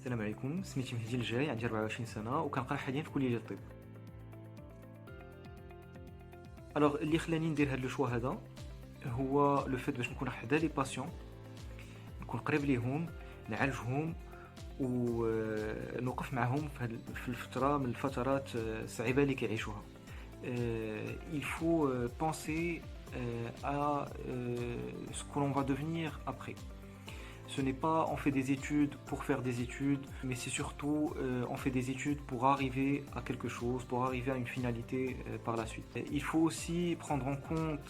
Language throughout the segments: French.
السلام عليكم، سميتي مهدي الجاي، عندي 24 سنة وكنقرا حاليا في كلية الطب. اللي خلاني ندير هاد لو شوا هذا هو لو فيت باش نكون حدا لي باسيون، نكون قريب ليهم، نعالجهم ونوقف معهم في الفترة من الفترات الصعيبة اللي كيعيشوها. Il faut penser à ce que l'on va devenir après. Ce n'est pas on fait des études pour faire des études, mais c'est surtout on fait des études pour arriver à quelque chose, pour arriver à une finalité par la suite. Il faut aussi prendre en compte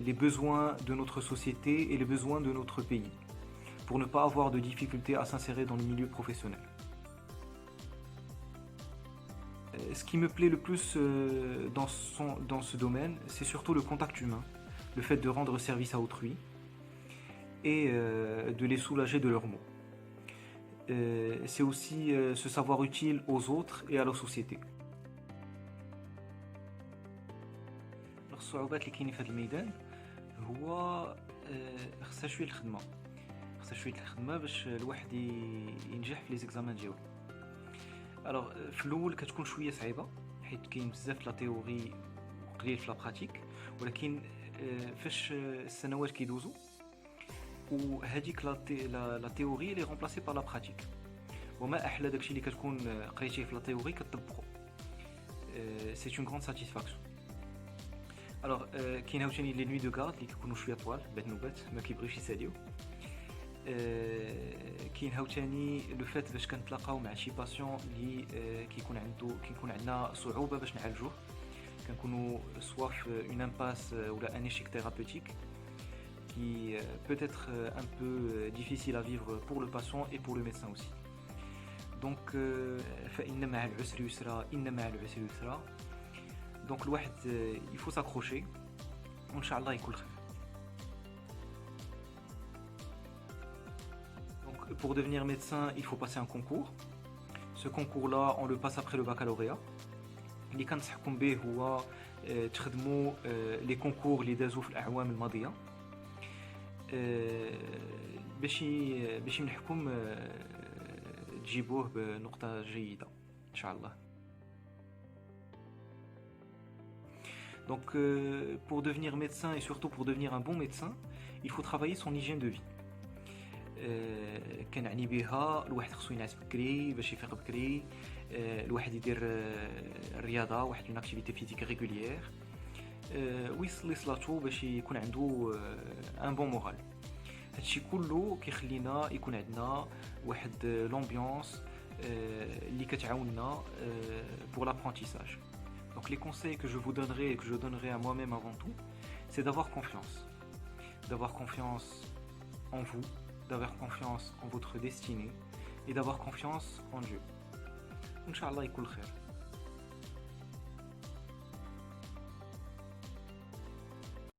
les besoins de notre société et les besoins de notre pays, pour ne pas avoir de difficultés à s'insérer dans le milieu professionnel. Ce qui me plaît le plus dans ce domaine, c'est surtout le contact humain, le fait de rendre service à autrui et de les soulager de leurs maux. C'est aussi se savoir utile aux autres et à la société. الصعوبات اللي كاينين في هذا الميدان هو خصها شويه الخدمه باش الواحد ينجح في لي زيكزامان ديالو. في الاول كتكون شويه صعيبه حيت كاين بزاف لا تيوري وقليل في لا براتيك، ولكن فاش السنوات كيدوزو وهذيك لا تيوري اللي رومبلاسي بار لا براتيك، وما احلى داكشي اللي كتكون قريتيه في لا تيوري كتطبقو. سي اون غراند ساتيسفاكسيون. كاين عاوتاني لي نوي دو غارد اللي كيكونوا شويه طوال، بات نوبات ما كيبغيوش يساليو. كاين عاوتاني لو فات باش كنتلاقاو مع شي باسيون اللي كيكون عندنا صعوبه باش نعالجوه، كنكونوا سوا في اون امباس ولا ان échec thérapeutique qui peut être un peu difficile à vivre pour le patient et pour le médecin aussi. Donc فإن مع العسر يسرا إن مع العسر يسرا. Donc الواحد il faut s'accrocher وإن شاء الله يكون خير. Donc pour devenir médecin, il faut passer un concours. Ce concours-là, on le passe après le baccalauréat. اللي كنصحكم به هو تخدموا لي كونكور اللي دازوا في الأعوام الماضية باش يمنحكم تجيبوه بنقطة جيدة إن شاء الله. Donc pour devenir médecin et surtout pour devenir un bon médecin, il faut travailler son hygiène de vie. كنعني بها الواحد خصو ينعس بكري باش يفيق بكري، الواحد يدير الرياضة، واحد اون اكتيفيتي فيزيك ريغوليير، ويصلي صلاتو باش يكون عنده ان بون مورال. هادشي كله كيخلينا يكون عندنا واحد لومبيونس اللي كتعاوننا pour l'apprentissage. Donc les conseils que je vous donnerai et que je donnerai à moi-même avant tout, c'est d'avoir confiance en vous, d'avoir confiance en votre destinée et d'avoir confiance en Dieu. Inch'Allah يكون خير.